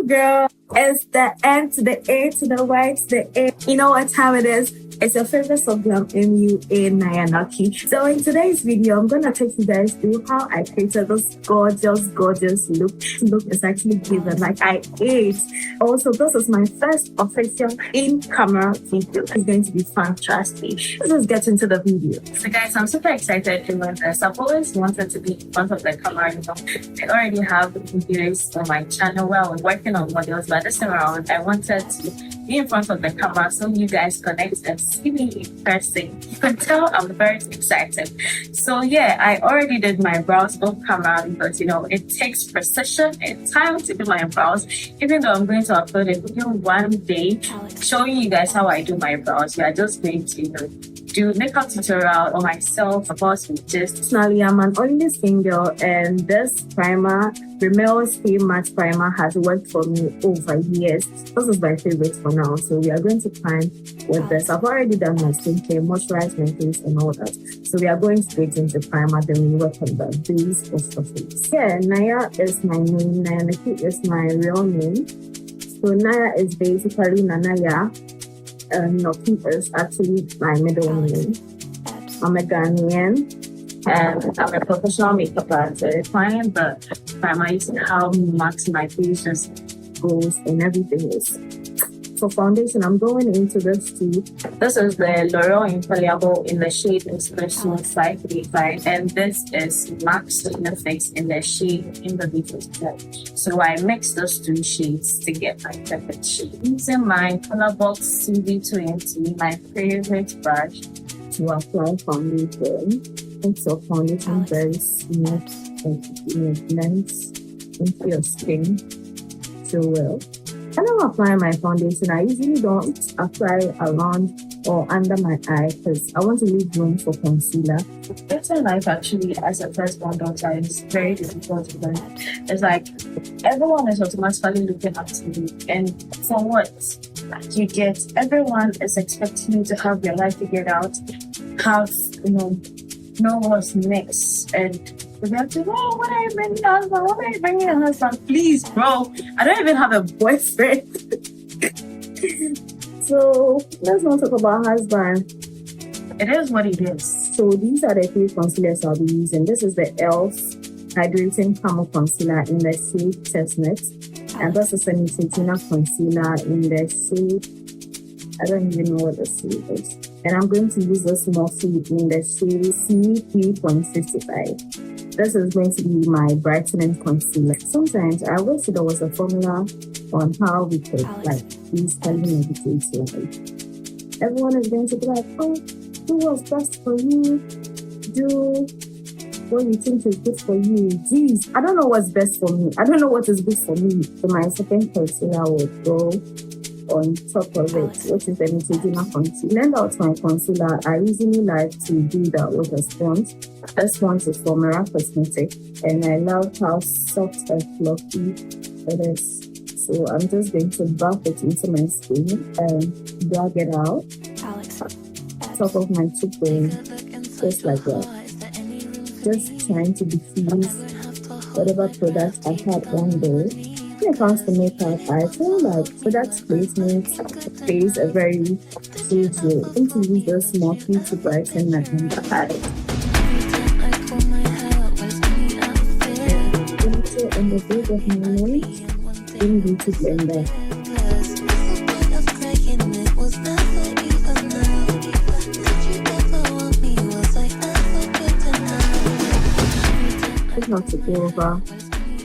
girl. It's the N to the A to the Y to the A. You know what time it is? It's your favorite of Glam MUA, Naya Norkie. So in today's video, I'm gonna take you guys through how I created this gorgeous look. This look is actually given like I ate. Also, this is my first official in-camera video. It's going to be fantastic. Let's just get into the video. So guys, I'm super excited to learn this. I've always wanted to be in front of the camera. You know, I already have videos on my channel where I was working on models, but this time around, I wanted to be in front of the camera so you guys connect and see me in person. You can tell I'm very excited. So yeah, I already did my brows off camera because you know it takes precision and time to do my brows. Even though I'm going to upload a video one day showing you guys how I do my brows, we are just going to do makeup tutorial on myself, of course, with just personally I'm an oily skin girl, and this primer, Rimmel Stay Matte Primer, has worked for me over years. This is my favorite for now, so we are going to prime with this. I've already done my skincare, moisturized my face and all that, so we are going straight into primer, then we work on the base of the face. Yeah, Naya is my name, Naya Norkie is my real name. So Naya is basically Nanaya. Norkie is actually my middle name. I'm a Ghanaian and I'm a professional makeup artist. Find the primer, you see how much my face just goes and everything is. For foundation, I'm going into this too. This is the L'Oreal Infallible in the shade espresso 535, and this is Max Fix in the shade in the Beatrice. So I mix those two shades to get my perfect shade. Using my Colorbox CV20, my favorite brush, to apply foundation. It's a foundation very smooth and it blends into your skin so well. When I'm applying my foundation, I usually don't apply around or under my eye because I want to leave room for concealer. Better life actually as a first-born daughter is very difficult to learn. It's like everyone is automatically looking up to you, and for what you get, everyone is expecting you to have your life figured out, have know what's next, and we have to, oh, what are you bringing a husband? What are you bringing a husband? Please, bro, I don't even have a boyfriend. So let's not talk about husband. It is what it is. So these are the three concealers I'll be using. This is the e.l.f. Hydrating Camo Concealer in the shade Chestnut, and this is a Neutrogena concealer in the shade, I don't even know what the shade is. And I'm going to use this Morphe in the shade C3.55. This is going to be my brightening concealer. Sometimes I wish there was a formula on how we could easily meditate life. Everyone is going to be like, oh, do what's best for you. Do what you think is good for you. Jeez, I don't know what's best for me. I don't know what is good for me. So my second concealer will go on top of it, which is the Neutrogena concealer. Blend out my concealer. I usually like to do that with a sponge. This sponge is for Merack Cosmetic, and I love how soft and fluffy it is. So I'm just going to buff it into my skin and drag it out. Top of my cheekbone, just like that. Just trying to diffuse whatever product I had on there. When it comes to makeup, I feel like product placement plays a very huge role. I'm going to use this Morphe to brighten my under palette. And the base of my nose in Beauty Blender. I have to go over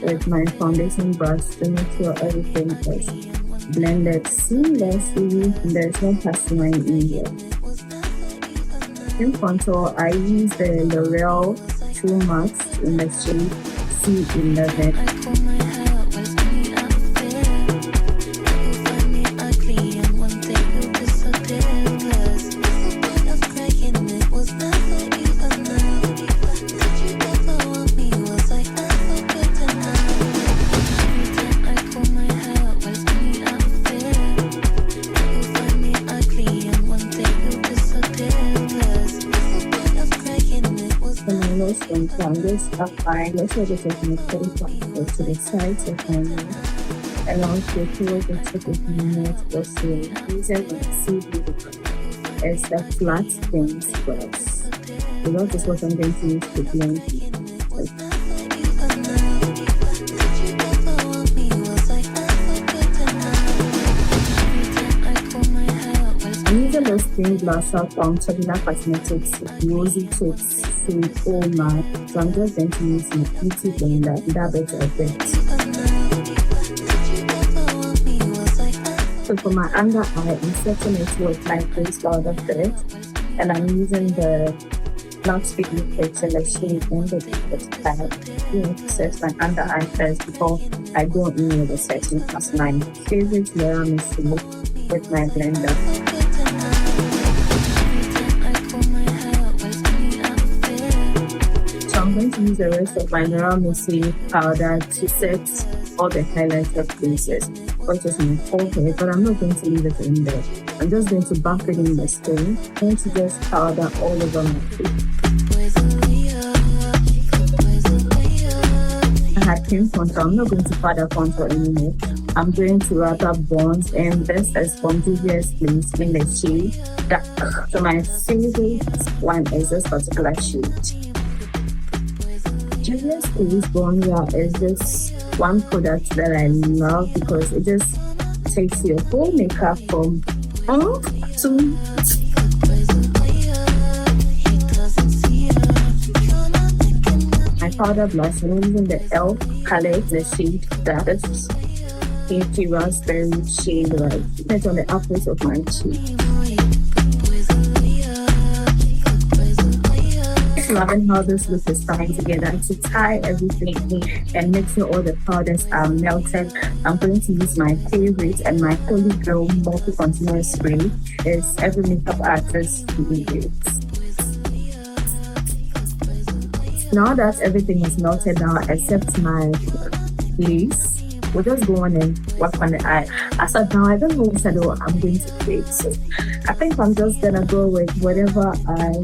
with my foundation brush to make sure everything is blended seamlessly. There's no cast line in here. In contour, I use the L'Oreal True Max in the shade C11. So I'm just applying, let's say this is my 30 to the sides of my nose. and also towards the tip of the nose also using the CD as the flat things brush. So that is what I'm going to use to blend it. I'm using the skin blusher from Tehila Cosmetics Rosy Tips Shade Oh My. So I'm just going to use my beauty blender to dab it a bit. So for my under eye, I'm setting it with my face powder first, and I'm using the not speak liquid in the shade in the liquid pad. I need to set my under eye first before I go in with the setting as my favorite layer mixing with my blender. I'm going to use the rest of my Mercier powder to set all the highlighted places, which is my forehead, but I'm not going to leave it in there. I'm just going to buff it in the skin. I'm going to just powder all over my face. I had cream contour. I'm not going to powder contour anymore. I'm going to wrap up bonds, and this is from Juvias place in the shade dark. So my favorite one is this particular shade. Juvias Place Bonja is this one product that I love because it just takes your whole makeup from to my powder blush. I'm using the elf palette, the shade that is pinky raspberry shade right. It's on the uppers of my cheek. Loving how this look is coming together. To tie everything in and make sure all the powders are melted, I'm going to use my favorite and my holy grail Morphe concealer spray. Is every makeup artist favorite. Now that everything is melted down except my lace, we'll just go on and work on the eye. As of now, I don't know which shadow I'm going to create, so I think I'm just gonna go with whatever I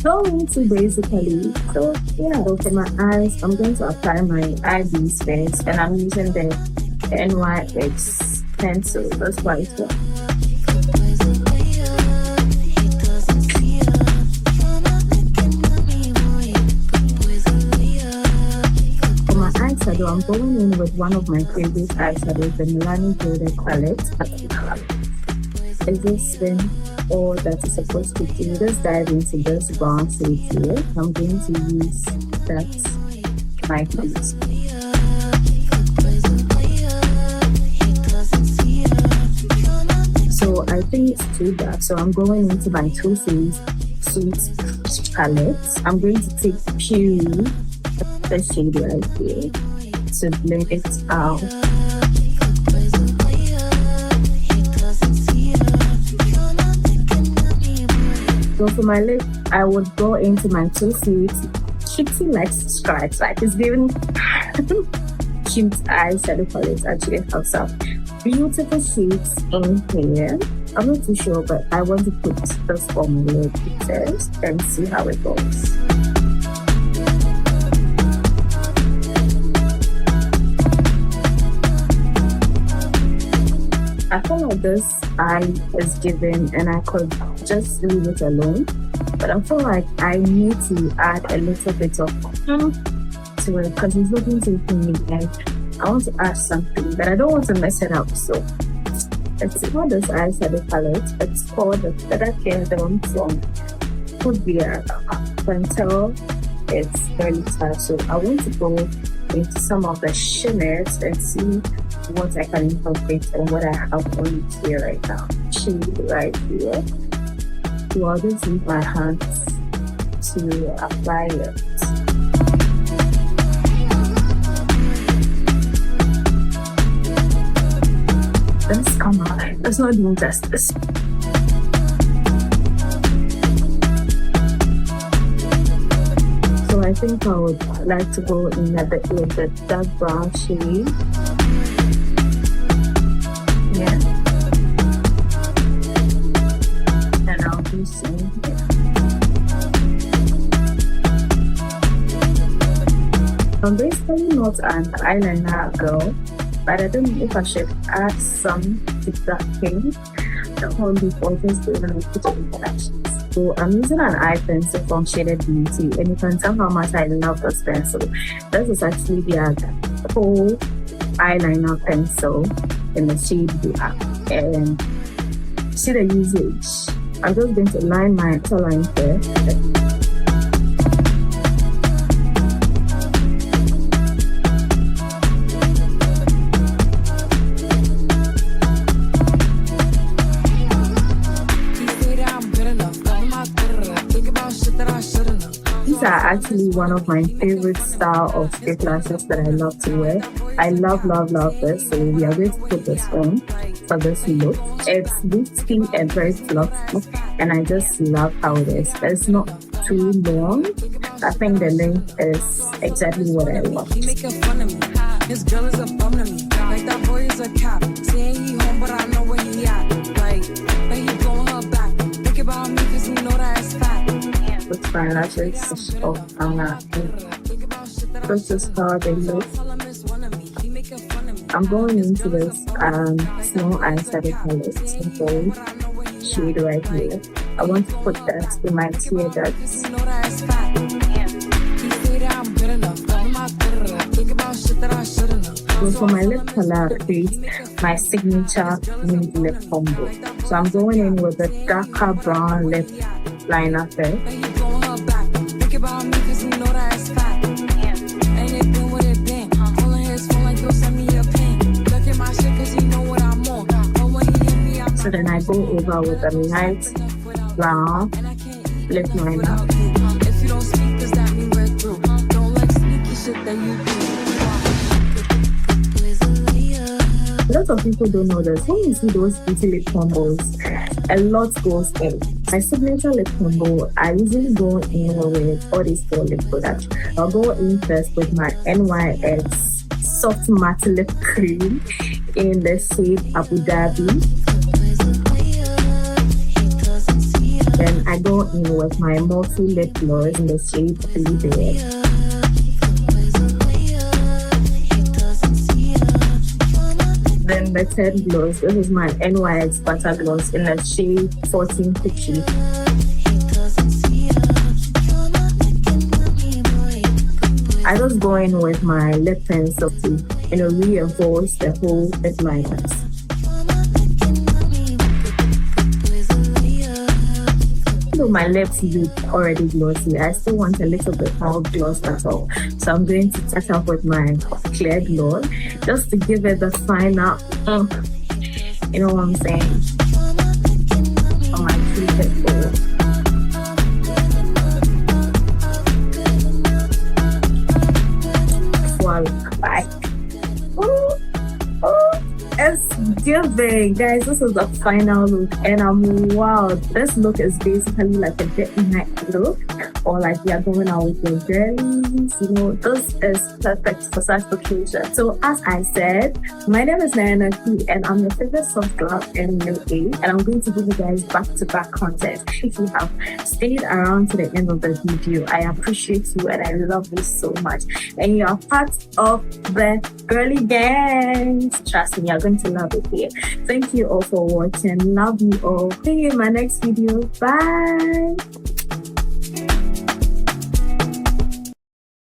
go into basically. So yeah, so for my eyes, I'm going to apply my eye base first, and I'm using the NYX pencil. That's why it's well. For my eyeshadow, I'm going in with one of my favorite eyeshadows, the Milani Gilded Terra. Is this thing all that is supposed to do? Just dive into this brown shade here. I'm going to use that my piece. So I think it's too dark, so I'm going into my Too Faced Sweet palette. I'm going to take Pew, the shade right here, to blend it out. So for my lip, I would go into my Too Faced Kitty Like Stripes. Like it's giving cute eyeshadow palette. Actually has some beautiful shades in here. I'm not too sure, but I want to put this on my lip first and see how it goes. I feel like this eye is given and I could just leave it alone, but I feel like I need to add a little bit of to it because it's looking too clean and I want to add something, but I don't want to mess it up. So it's called this eyeshadow palette. It's called the Feather Kingdom from Pudair Feather. It's very tight, so I want to go into some of the shimmers and see what I can incorporate and what I have on here right now. Shade right here. So I'll just use my hands to apply it. This, come on, that's not doing justice. So I think I would like to go in a bit with the dark brown shade. Yeah. And I'll do same here. I'm basically not an eyeliner girl, but I don't know if I should add some to that thing. The whole look or just do it put it in collections. So I'm using an eye pencil from Shaded Beauty, and you can tell how much I love this pencil. This is actually their whole eyeliner pencil in the shade Black. And see the usage. I'm just going to line my outer line here. These are actually one of my favorite style of stick lashes that I love to wear. I love this. So we are going to put this on for this look. It's wispy and very fluffy, and I just love how it is. It's not too long. I think the length is exactly what I want. His girl is a bum to me. Like that boy is a cop. Saying he home, but I know where he at. Like, but he blowing her back. Think about me, cause he know that it's fat. With my lashes of Anna. This is how they look. I'm going into this small eyeshadow palette, simple shade right here. I want to put that in my tear ducts. So for my lip color, I create my signature nude lip combo. So I'm going in with a darker brown lip liner first. So then I go over with a light brown lip liner. If you don't speak, does that mean we're through? Don't like sneaky shit that you do. A lot of people don't know this. When you see those beauty lip combos, a lot goes in. My signature lip combo, I usually go in with all these 4 lip products. I'll go in first with my NYX Soft Matte Lip Cream in the shade Abu Dhabi. Then I go in with my Morphe lip gloss in the shade Freebird. Then the third gloss, this is my NYX Butter Gloss in the shade 1450. I just go in with my lip pencil to reinforce the whole lip liners. Though my lips look already glossy, I still want a little bit more gloss, that's all. So I'm going to touch up with my clear gloss just to give it the final, you know what I'm saying, on my treated glow. Bye. It's giving, guys. This is the final look, and wow, this look is basically like a date night look, or like we are going out with your girlies. This is perfect for such occasion. So as I said, my name is Naya Norkie, and I'm your favorite soft girl in UAE, and I'm going to give you guys back-to-back content. If you have stayed around to the end of the video, I appreciate you and I love you so much, and you are part of the girly gang. Trust me, you're going to love it here. Thank you all for watching. Love you all. See you in my next video. Bye.